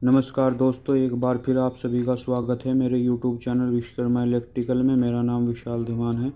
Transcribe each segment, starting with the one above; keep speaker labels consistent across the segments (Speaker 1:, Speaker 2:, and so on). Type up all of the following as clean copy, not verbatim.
Speaker 1: नमस्कार दोस्तों, एक बार फिर आप सभी का स्वागत है मेरे YouTube चैनल विश्वकर्मा इलेक्ट्रिकल में। मेरा नाम विशाल धीमान है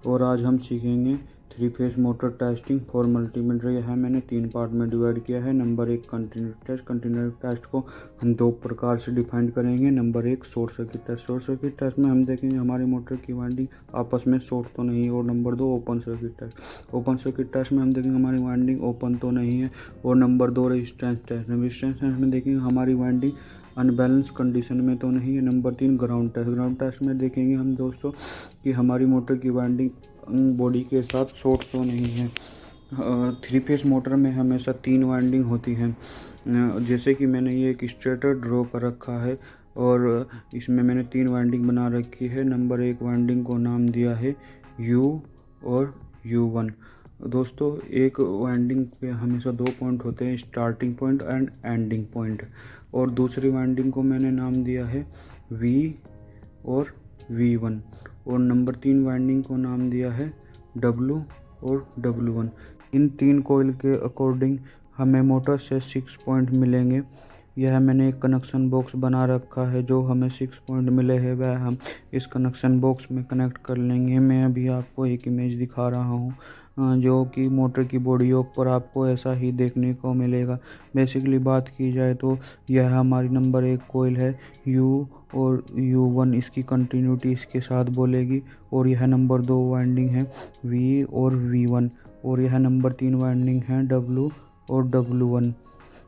Speaker 1: और आज हम सीखेंगे 3 phase motor testing for multimeter. यह है मैंने 3 पार्ट में डिवाइड किया है। Number 1 continuity test. Continuity test को हम 2 प्रकार से डिफाइन करेंगे। Number 1 short circuit test. Short circuit test में हम देखेंगे हमारी मोटर की वाइंडिंग आपस में शॉर्ट तो नहीं है। और number 2 open circuit test. Open circuit test में हम देखेंगे हमारी वाइंडिंग ओपन तो नहीं है। और number 2 resistance test. Resistance test में देखेंगे हमारी वाइंडिंग अनबैलेंस कंडीशन में तो नहीं है। Number 3 ground test. Ground test में देखेंगे हम दोस्तों कि हमारी मोटर की वाइंडिंग बॉडी के साथ शॉर्ट तो नहीं है। 3 फेस मोटर में हमेशा 3 वाइंडिंग होती हैं। जैसे कि मैंने ये एक स्टेटर ड्रॉ कर रखा है और इसमें मैंने 3 वाइंडिंग बना रखी है। नंबर 1 वाइंडिंग को नाम दिया है U और U1। दोस्तों, एक वाइंडिंग पे हमेशा 2 पॉइंट होते हैं, starting point and ending point. और दूसरी वाइंडिंग को मैंने नाम दिया है V और V1। और नंबर 3 वाइंडिंग को नाम दिया है W और W1। इन 3 कॉइल के अकॉर्डिंग हमें मोटर से 6 पॉइंट मिलेंगे। यह मैंने एक कनेक्शन बॉक्स बना रखा है। जो हमें 6 पॉइंट मिले हैं वह हम इस कनेक्शन बॉक्स में कनेक्ट कर लेंगे। मैं अभी आपको एक इमेज दिखा रहा हूँ जो कि मोटर की बॉडी पर आपको ऐसा ही देखने को मिलेगा। बेसिकली बात की जाए तो यह हमारी नंबर 1 कॉइल है U और U1, इसकी कंटिन्यूटी इसके साथ बोलेगी। और यह नंबर 2 वाइंडिंग है V और V1। और यह नंबर 3 वाइंडिंग है W और W1।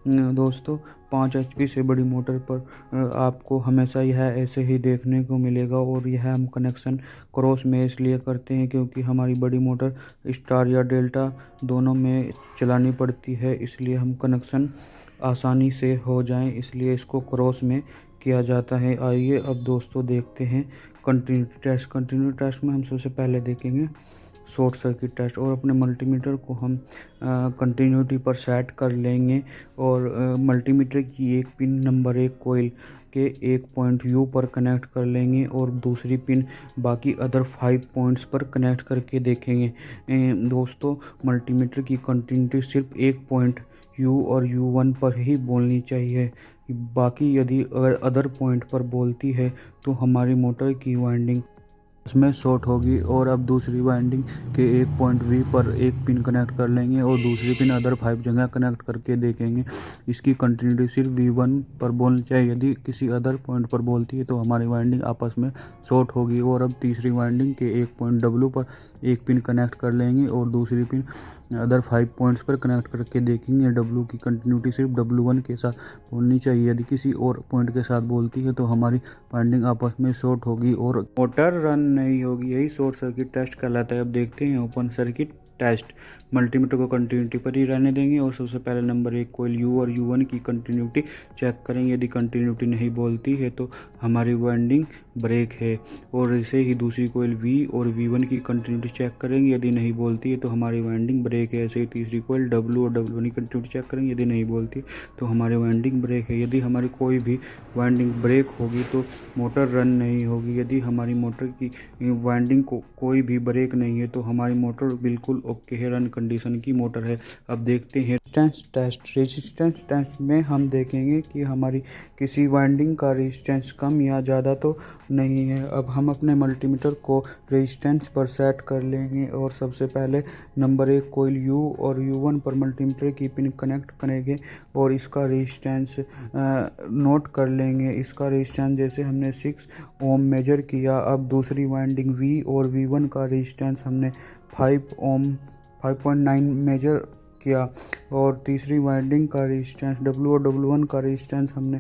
Speaker 1: दोस्तों, 5 HP से बड़ी मोटर पर आपको हमेशा यह ऐसे ही देखने को मिलेगा। और यह हम कनेक्शन क्रॉस में इसलिए करते हैं क्योंकि हमारी बड़ी मोटर स्टार या डेल्टा दोनों में चलानी पड़ती है, इसलिए हम कनेक्शन आसानी से हो जाएं इसलिए इसको क्रॉस में किया जाता है। आइए अब दोस्तों देखते हैं कंटिन्यूटी टेस्ट। कंटिन्यूटी टेस्ट में हम सबसे पहले देखेंगे शॉर्ट सर्किट टेस्ट। और अपने मल्टीमीटर को हम कंटिन्यूटी पर सेट कर लेंगे। और मल्टीमीटर की एक पिन नंबर 1 कॉइल के एक पॉइंट U पर कनेक्ट कर लेंगे और दूसरी पिन बाकी अदर 5 पॉइंट्स पर कनेक्ट करके देखेंगे। दोस्तों, मल्टीमीटर की कंटिन्यूटी सिर्फ एक पॉइंट U और U1 पर ही बोलनी चाहिए। बाकी यदि अगर अदर पॉइंट पर बोलती है तो हमारी मोटर की वाइंडिंग इसमें शॉर्ट होगी। और अब दूसरी वाइंडिंग के एक पॉइंट V पर एक पिन कनेक्ट कर लेंगे और दूसरी पिन अदर 5 जगह कनेक्ट करके देखेंगे। इसकी कंटिन्यूटी सिर्फ V1 पर बोलनी चाहिए। यदि किसी अदर पॉइंट पर बोलती है तो हमारी वाइंडिंग आपस में शॉर्ट होगी। और अब तीसरी वाइंडिंग के एक पॉइंट W पर एक पिन कनेक्ट कर लेंगे और दूसरी पिन अदर 5 पॉइंट्स पर कनेक्ट करके देखेंगे। W की कंटिन्यूटी सिर्फ W1 के साथ बोलनी चाहिए। यदि किसी और पॉइंट के साथ बोलती है तो हमारी वाइंडिंग आपस में शॉर्ट होगी और मोटर रन नहीं होगी। यही शॉर्ट सर्किट टेस्ट कहलाता है। अब देखते हैं ओपन सर्किट टेस्ट। मल्टीमीटर को कंटिन्यूटी पर ही रहने देंगे और सबसे पहले नंबर 1 कॉइल U और U1 की कंटिन्यूटी चेक करेंगे। यदि कंटिन्यूटी नहीं बोलती है तो हमारी वाइंडिंग ब्रेक है। और ऐसे ही दूसरी कॉइल V और V1 की कंटिन्यूटी चेक करेंगे। यदि नहीं बोलती है तो हमारी वाइंडिंग ब्रेक है। ऐसे ही तीसरी कॉइल W और W1 की कंटिन्यूटी चेक करेंगे। यदि नहीं बोलती तो हमारी वाइंडिंग ब्रेक है। यदि हमारी कोई भी वाइंडिंग ब्रेक होगी तो मोटर रन नहीं होगी। यदि हमारी मोटर की वाइंडिंग को कोई भी ब्रेक नहीं है तो हमारी मोटर बिल्कुल ओके है, रन कंडीशन की मोटर है। अब देखते हैं रेजिस्टेंस टेस्ट। रेजिस्टेंस टेस्ट में हम देखेंगे कि हमारी किसी वाइंडिंग का रेजिस्टेंस कम या ज़्यादा तो नहीं है। अब हम अपने मल्टीमीटर को रेजिस्टेंस पर सेट कर लेंगे और सबसे पहले नंबर 1 कॉइल U और U1 पर मल्टीमीटर की पिन कनेक्ट करेंगे और इसका रेजिस्टेंस नोट कर लेंगे। इसका रेजिस्टेंस जैसे हमने 6 ओम मेजर किया। अब दूसरी वाइंडिंग V और V1 का रेजिस्टेंस हमने 5 ओम 5.9 मेजर किया। और तीसरी वाइंडिंग का रेजिस्टेंस W और W1 का रेजिस्टेंस हमने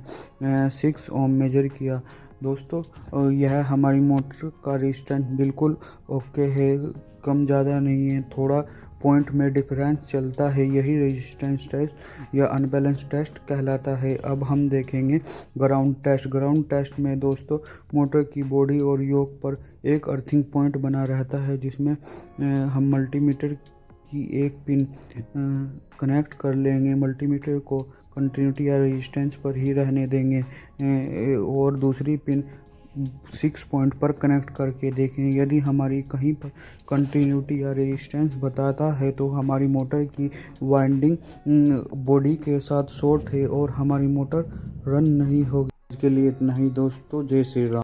Speaker 1: 6 ओम मेजर किया। दोस्तों, यह हमारी मोटर का रेजिस्टेंस बिल्कुल ओके है, कम ज़्यादा नहीं है, थोड़ा पॉइंट में डिफरेंस चलता है। यही रेजिस्टेंस टेस्ट या अनबैलेंस टेस्ट कहलाता है। अब हम देखेंगे ग्राउंड टेस्ट। ग्राउंड टेस्ट में दोस्तों मोटर की बॉडी और योक पर एक अर्थिंग पॉइंट बना रहता है जिसमें हम मल्टीमीटर की एक पिन कनेक्ट कर लेंगे। मल्टीमीटर को कंटिन्यूटी या रेजिस्टेंस पर ही रहने देंगे और दूसरी पिन 6 पॉइंट पर कनेक्ट करके देखें। यदि हमारी कहीं पर कंटिन्यूटी या रेजिस्टेंस बताता है तो हमारी मोटर की वाइंडिंग बॉडी के साथ शॉर्ट है और हमारी मोटर रन नहीं होगी। इसके लिए इतना ही दोस्तों। जय श्री राम।